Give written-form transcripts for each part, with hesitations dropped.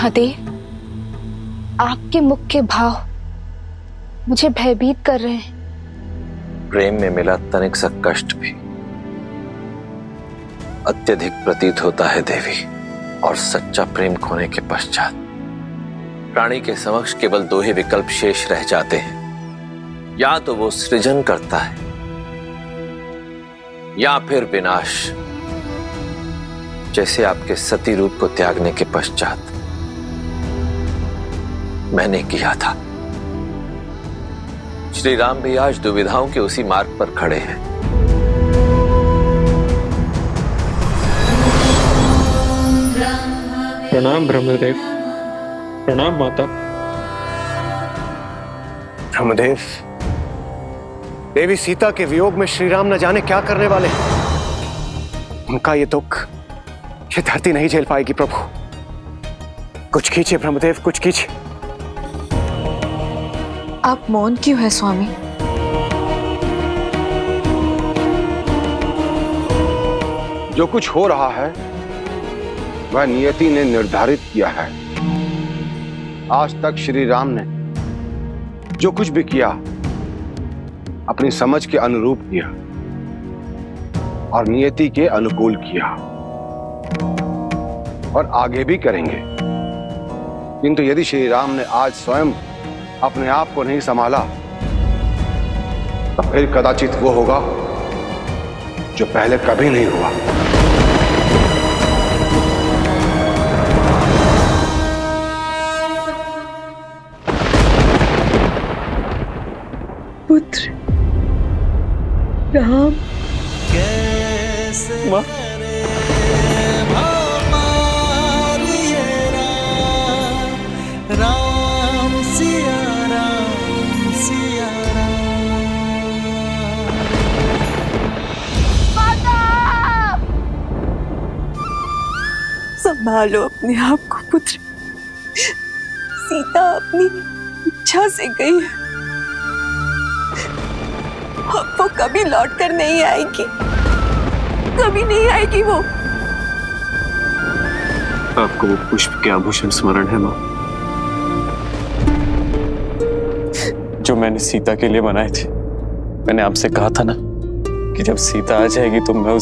महादेव, आपके मुख के भाव मुझे भयभीत कर रहे हैं। प्रेम में मिला तनिक सा कष्ट भी अत्यधिक प्रतीत होता है देवी, और सच्चा प्रेम खोने के पश्चात प्राणी के समक्ष केवल दो ही विकल्प शेष रह जाते हैं। या तो वो सृजन करता है या फिर विनाश, जैसे आपके सती रूप को त्यागने के पश्चात मैंने किया था। श्री राम भी आज दुविधाओं के उसी मार्ग पर खड़े हैं। प्रणाम ब्रह्मदेव। प्रणाम माता। ब्रह्मदेव, देवी सीता के वियोग में श्री राम न जाने क्या करने वाले हैं। उनका ये दुख ये धरती नहीं झेल पाएगी प्रभु। कुछ कीजिए ब्रह्मदेव, कुछ कीजिए। आप मौन क्यों है स्वामी? जो कुछ हो रहा है वह नियति ने निर्धारित किया है। आज तक श्री राम ने जो कुछ भी किया अपनी समझ के अनुरूप किया और नियति के अनुकूल किया, और आगे भी करेंगे। किंतु यदि श्री राम ने आज स्वयं अपने आप को नहीं संभाला तो फिर कदाचित वो होगा जो पहले कभी नहीं हुआ। पुत्र राम। माँ, राम सिया राम सिया संभालो अपने आप को पुत्र। सीता अपनी इच्छा से गई है, अब वो कभी लौट कर नहीं आएगी, कभी नहीं आएगी वो। आपको वो पुष्प के आभूषण स्मरण है माँ, जो मैंने सीता के लिए बनाए थे? मैंने आपसे कहा था ना कि जब सीता आ जाएगी तो मैं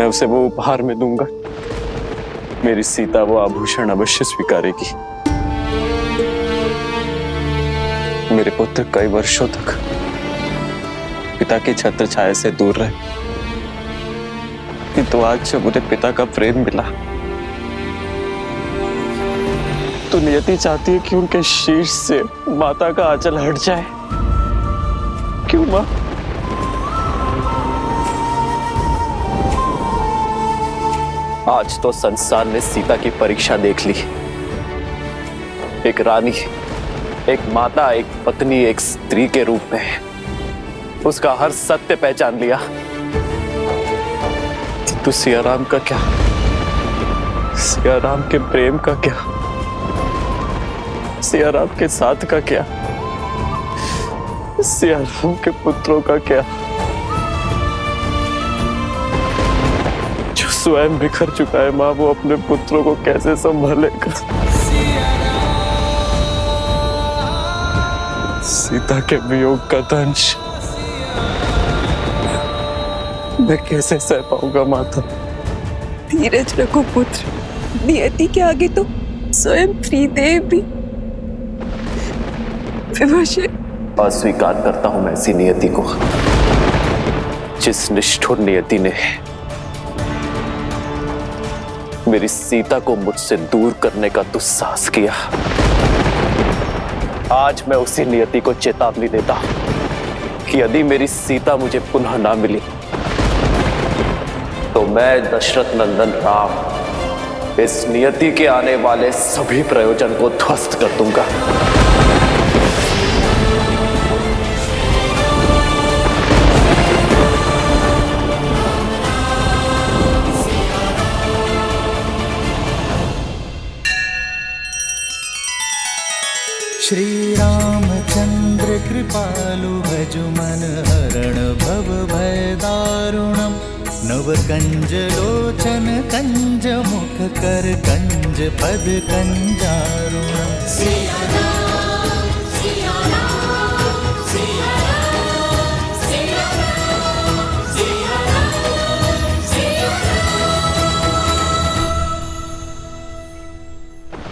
उसे वो उपहार में दूंगा। मेरी सीता वो आभूषण अवश्य स्वीकारेगी। मेरे पुत्र कई वर्षों तक पिता की छत्र छाया से दूर रहे, किंतु आज जब मुझे पिता का प्रेम मिला तो नियति चाहती है कि उनके शीर्ष से माता का आंचल हट जाए। क्यों मां? आज तो संसार ने सीता की परीक्षा देख ली। एक रानी, एक माता, एक पत्नी, एक स्त्री के रूप में उसका हर सत्य पहचान लिया। किंतु सिया राम का क्या? सिया राम के प्रेम का क्या? सिया राम के साथ का क्या? सिया राम के पुत्रों का क्या, जो स्वयं बिखर चुका है माँ, वो अपने पुत्रों को कैसे संभालेगा? सीता के वियोग का दंश मैं कैसे सह पाऊंगा माता? धीरज रखो पुत्र, नियति के आगे तो स्वयं त्रिदेव भी विवश है। अस्वीकार करता हूं मैं ऐसी नियति को, जिस निष्ठुर नियति ने मेरी सीता को मुझसे दूर करने का दुस्साहस किया। आज मैं उसी नियति को चेतावनी देता हूं कि यदि मेरी सीता मुझे पुनः ना मिली तो मैं दशरथ नंदन राम इस नियति के आने वाले सभी प्रयोजन को ध्वस्त कर दूंगा। श्री रामचंद्र कृपालु भज मन हरण भव भय दारुणम नव कंज लोचन कंज मुख कर कंज पद कंजारुण।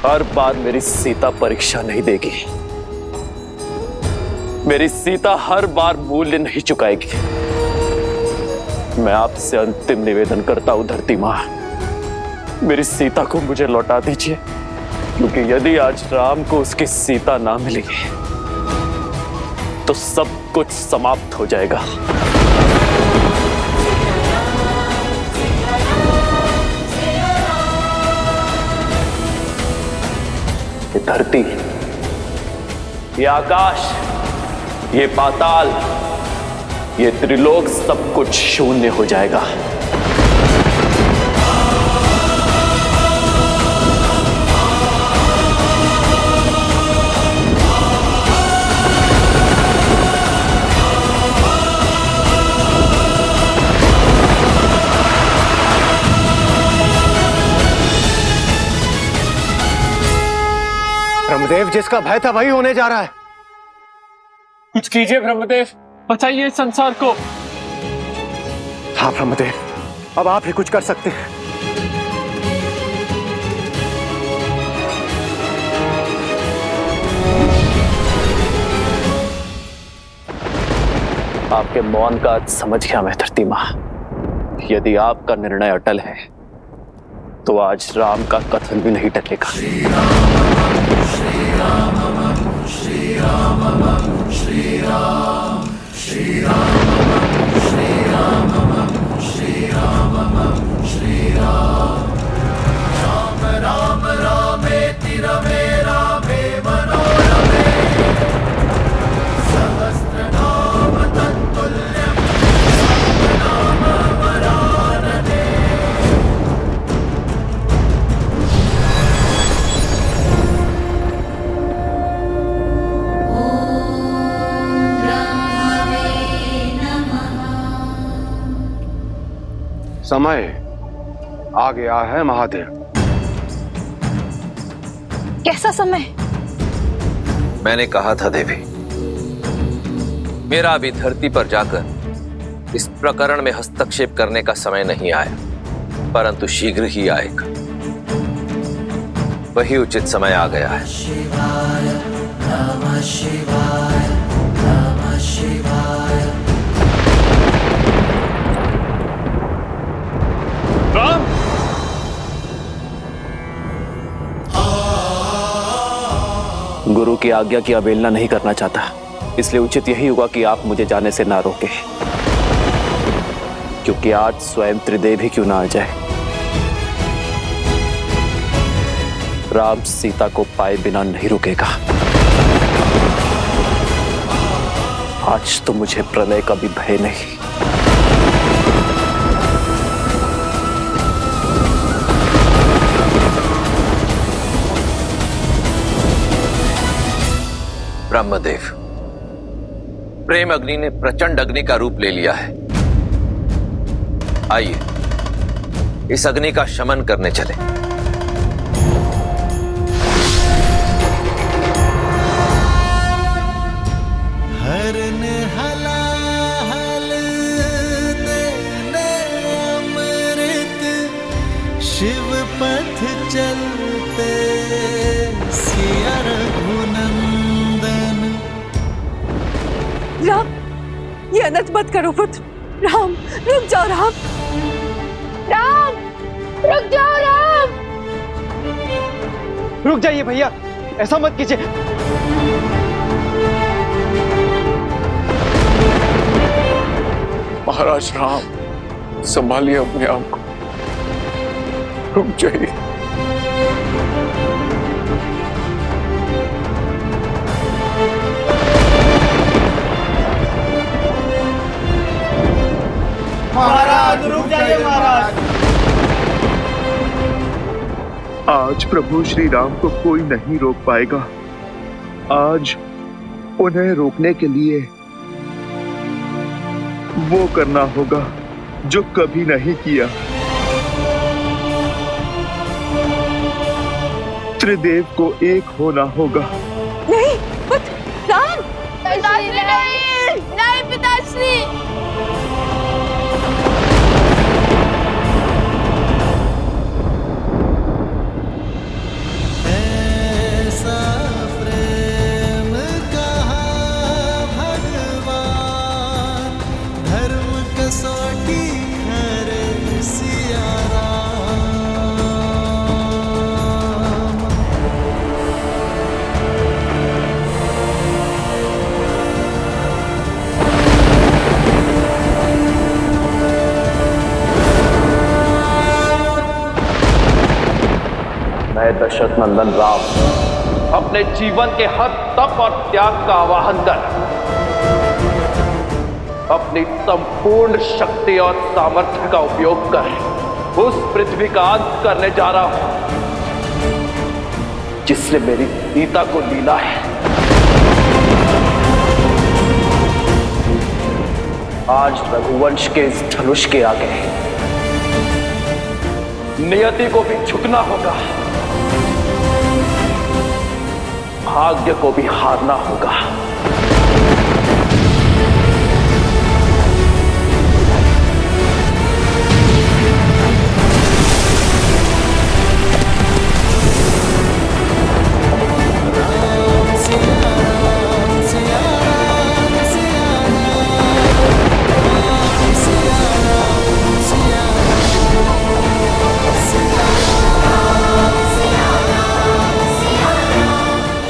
हर बार मेरी सीता परीक्षा नहीं देगी, मेरी सीता हर बार मूल्य नहीं चुकाएगी। मैं आपसे अंतिम निवेदन करता हूं धरती मां, मेरी सीता को मुझे लौटा दीजिए, क्योंकि यदि आज राम को उसकी सीता ना मिलेगी तो सब कुछ समाप्त हो जाएगा। ये धरती, ये आकाश, ये पाताल, ये त्रिलोक सब कुछ शून्य हो जाएगा। ब्रह्मदेव, जिसका भय था वही होने जा रहा है। कुछ कीजिए ब्रह्मदेव, बचाइए संसार को। हाँ ब्रह्मदेव, अब आप ही कुछ कर सकते हैं। आपके मौन का अर्थ समझ गया मैं धरती मां। यदि आपका निर्णय अटल है तो आज राम का कथन भी नहीं टलेगा। श्री राम श्री राम श्री राम श्री राम श्री राम श्री राम श्री राम राम राम रामेति रमे रामे मनोरमे सहस्रनाम तत्तुल्यं नाम वरानने। समय आ गया है महादेव। कैसा समय? मैंने कहा था देवी, मेरा अभी धरती पर जाकर इस प्रकरण में हस्तक्षेप करने का समय नहीं आया, परंतु शीघ्र ही आएगा। वही उचित समय आ गया है। शिवाय नमः शिवाय नमः शिवाय। राम, गुरु की आज्ञा की अवहेलना नहीं करना चाहता, इसलिए उचित यही होगा कि आप मुझे जाने से ना रोकें, क्योंकि आज स्वयं त्रिदेव ही क्यों ना आ जाए। राम सीता को पाए बिना नहीं रुकेगा। आज तो मुझे प्रलय का भी भय नहीं। ब्रह्मदेव, प्रेम अग्नि ने प्रचंड अग्नि का रूप ले लिया है। आइए इस अग्नि का शमन करने चले। हरन हलाहल देने अमृत शिव पथ चलते सिया रघुनंदन। राम, ये अनर्थ मत करो पुत्र। राम, रुक जाओ राम। राम, रुक जाओ राम। रुक जाइए भैया, ऐसा मत कीजिए। महाराज राम, संभालिए अपने आप को, रुक जाइए। महाराज रुक जाइए महाराज। आज प्रभु श्री राम को कोई नहीं रोक पाएगा। आज उन्हें रोकने के लिए वो करना होगा जो कभी नहीं किया। त्रिदेव को एक होना होगा। नहीं पुत्र राम, पिताश्री नहीं, नहीं पिताश्री। ऐसा प्रेम कहा भगवान, धर्म कसौटी करे सिया राम। मैं दशरथ नंदन राम अपने जीवन के हर तप और त्याग का आवाहन कर अपनी संपूर्ण शक्ति और सामर्थ्य का उपयोग कर उस पृथ्वी का अंत करने जा रहा हूं जिसने मेरी सीता को लीला है। आज रघुवंश के इस धनुष के आगे नियति को भी झुकना होगा, भाग्य को भी हारना होगा।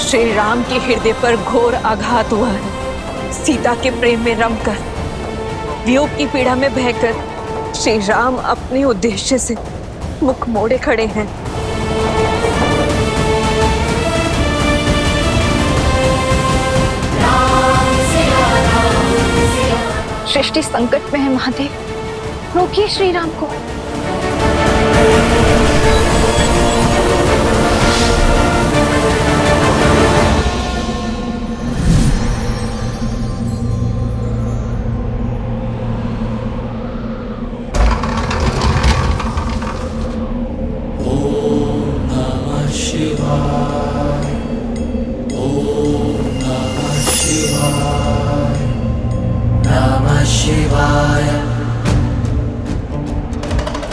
श्री राम के हृदय पर घोर आघात हुआ है। सीता के प्रेम में रमकर, वियोग की पीड़ा में बहकर श्री राम अपने उद्देश्य से मुख मोड़े खड़े हैं। सृष्टि संकट में है महादेव, रोकिए श्री राम को। शिवाय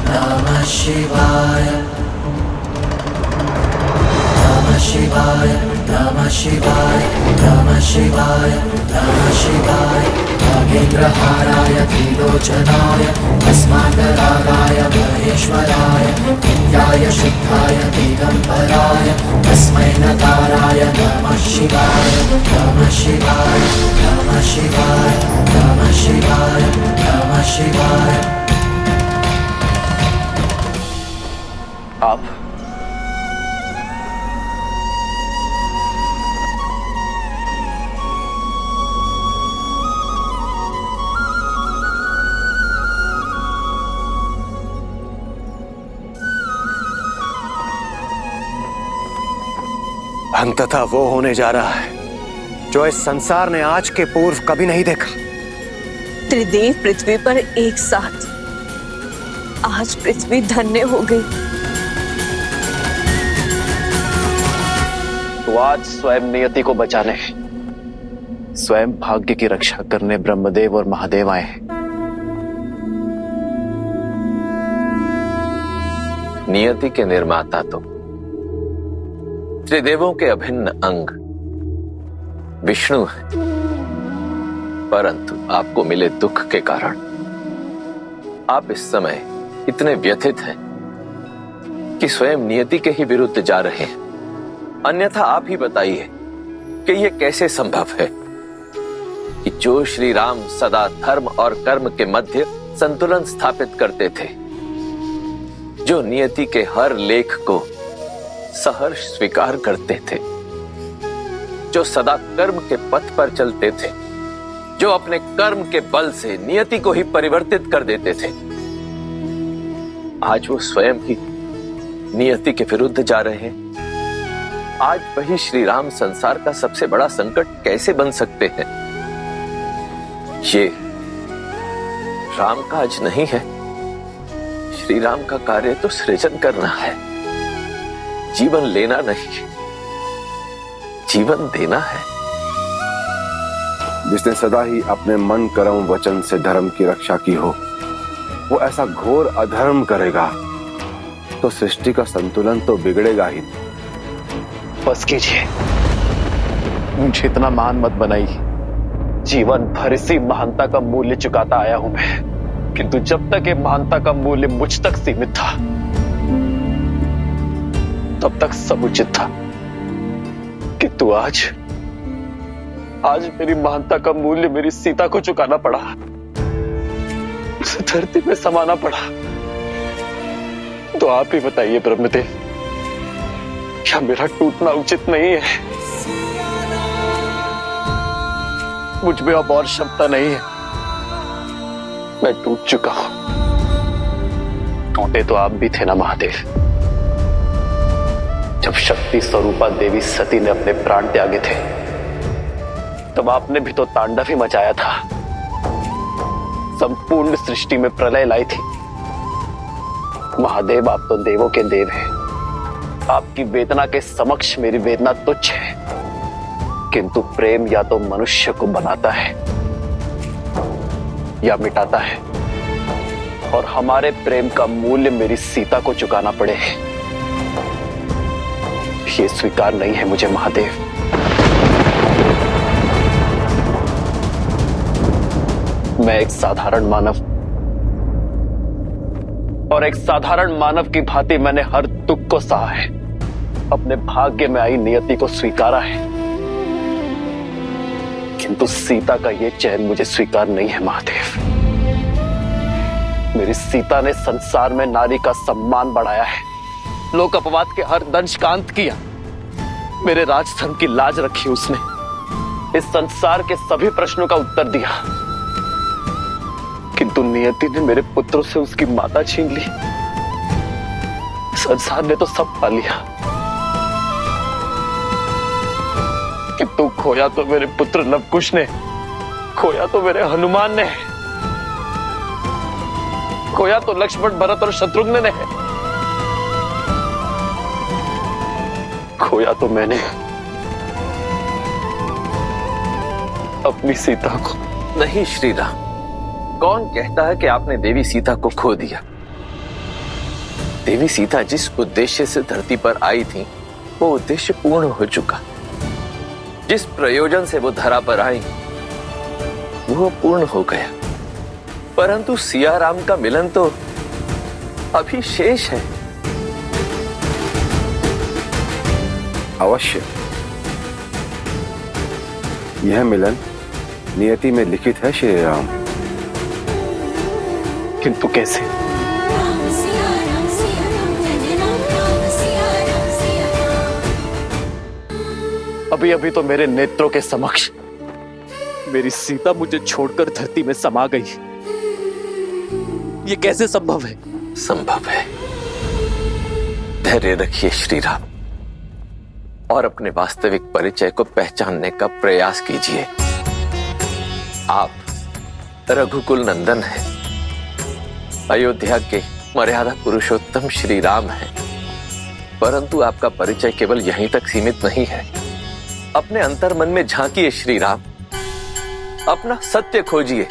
नमः शिवाय नमः शिवाय नमः शिवाय नमः शिवाय नमः शिवाय नागेन्द्रहाराय त्रिलोचनाय तस्माकरागाय महेश्वराय नित्याय शुद्धाय दिगंबराय तस्मै नकाराय नमः शिवाय नमः शिवाय नमः शिवाय नमः शिवाय नमः शिवाय। आप अंततः वो होने जा रहा है जो इस संसार ने आज के पूर्व कभी नहीं देखा। त्रिदेव पृथ्वी पर एक साथ, आज पृथ्वी धन्य हो गई। तो आज स्वयं नियति को बचाने, स्वयं भाग्य की रक्षा करने ब्रह्मदेव और महादेव आए हैं। नियति के निर्माता तो त्रिदेवों के अभिन्न अंग विष्णु है, परंतु आपको मिले दुख के कारण आप इस समय इतने व्यथित हैं कि स्वयं नियति के ही विरुद्ध जा रहे हैं। अन्यथा आप ही बताइए कि यह कैसे संभव है कि जो श्री राम सदा धर्म और कर्म के मध्य संतुलन स्थापित करते थे, जो नियति के हर लेख को सहर्ष स्वीकार करते थे, जो सदा कर्म के पथ पर चलते थे, जो अपने कर्म के बल से नियति को ही परिवर्तित कर देते थे, आज वो स्वयं ही नियति के विरुद्ध जा रहे हैं। आज वही श्री राम संसार का सबसे बड़ा संकट कैसे बन सकते हैं? राम काज नहीं है। श्री राम का कार्य तो सृजन करना है, जीवन लेना नहीं, जीवन देना है। जिसने सदा ही अपने मन कर्म वचन से धर्म की रक्षा की हो, वो ऐसा घोर अधर्म करेगा तो सृष्टि का संतुलन तो बिगड़ेगा ही। बस कीजिए, मुझे इतना महान मत बनाइए। जीवन भर इसी महानता का मूल्य चुकाता आया हूं मैं, किंतु जब तक ये महानता का मूल्य मुझ तक सीमित था, तब तक सब उचित था। किंतु आज मेरी महानता का मूल्य मेरी सीता को चुकाना पड़ा, उसे धरती में समाना पड़ा। तो आप ही बताइए ब्रह्मदेव, क्या मेरा टूटना उचित नहीं है? मुझ में अब और क्षमता नहीं है, मैं टूट चुका हूं। टूटे तो आप भी थे ना महादेव, जब शक्ति स्वरूपा देवी सती ने अपने प्राण त्यागे थे, तब आपने भी तो तांडव ही मचाया था, संपूर्ण सृष्टि में प्रलय लाई थी। महादेव, आप तो देवों के देव हैं, आपकी वेदना के समक्ष मेरी वेदना तुच्छ है। किंतु प्रेम या तो मनुष्य को बनाता है या मिटाता है, और हमारे प्रेम का मूल्य मेरी सीता को चुकाना पड़े, ये स्वीकार नहीं है मुझे महादेव। मैं एक साधारण मानव, और एक साधारण मानव की भांति मैंने हर दुख को सहा है, अपने भाग्य में आई नियति को स्वीकारा है। किंतु सीता का यह चैन मुझे स्वीकार नहीं है महादेव। मेरी सीता ने संसार में नारी का सम्मान बढ़ाया है, लोक अपवाद के हर दंश का अंत किया, मेरे राजधर्म की लाज रखी उसने, इस संसार के सभी प्रश्नों का उत्तर दिया। किंतु नियति ने मेरे पुत्रों से उसकी माता छीन ली, संसार ने तो सब पा लिया, किंतु खोया तो मेरे पुत्र लवकुश ने, खोया तो मेरे हनुमान ने, खोया तो लक्ष्मण, भरत और शत्रुघ्न ने, खोया तो मैंने अपनी सीता को। नहीं श्री राम, कौन कहता है कि आपने देवी सीता को खो दिया? देवी सीता जिस उद्देश्य से धरती पर आई थी, वो उद्देश्य पूर्ण हो चुका। जिस प्रयोजन से वो धरा पर आई, वो पूर्ण हो गया। परंतु सिया राम का मिलन तो अभी शेष है। अवश्य, यह मिलन नियति में लिखित है श्री राम। किंतु कैसे? अभी अभी तो मेरे नेत्रों के समक्ष मेरी सीता मुझे छोड़कर धरती में समा गई, ये कैसे संभव है? संभव है। धैर्य रखिए श्री राम, और अपने वास्तविक परिचय को पहचानने का प्रयास कीजिए। आप रघुकुल नंदन हैं, अयोध्या के मर्यादा पुरुषोत्तम श्री राम हैं, परंतु आपका परिचय केवल यहीं तक सीमित नहीं है। अपने अंतर मन में झांकिए श्री राम, अपना सत्य खोजिए,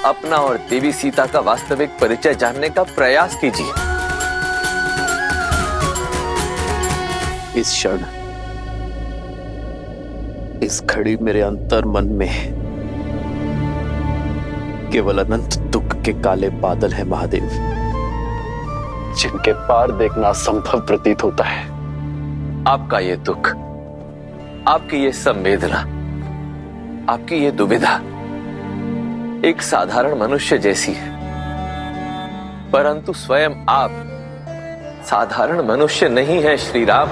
अपना और देवी सीता का वास्तविक परिचय जानने का प्रयास कीजिए। इस क्षण, इस घड़ी मेरे अंतर मन में केवल अनंत दुख के काले बादल हैं महादेव, जिनके पार देखना असंभव प्रतीत होता है। आपका ये दुख, आपकी ये संवेदना, आपकी ये दुविधा एक साधारण मनुष्य जैसी है, परंतु स्वयं आप साधारण मनुष्य नहीं है श्री राम।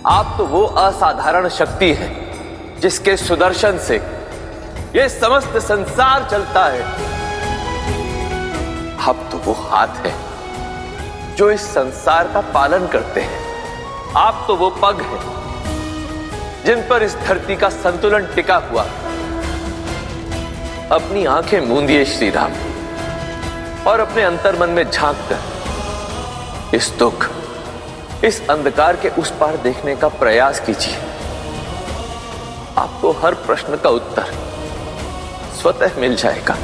आप तो वो असाधारण शक्ति है जिसके सुदर्शन से ये समस्त संसार चलता है। आप तो वो हाथ है जो इस संसार का पालन करते हैं। आप तो वो पग हैं जिन पर इस धरती का संतुलन टिका हुआ। अपनी आंखें मूंदिए श्री राम, और अपने अंतर्मन में झांक कर इस दुख, इस अंधकार के उस पार देखने का प्रयास कीजिए। आपको हर प्रश्न का उत्तर स्वतः मिल जाएगा।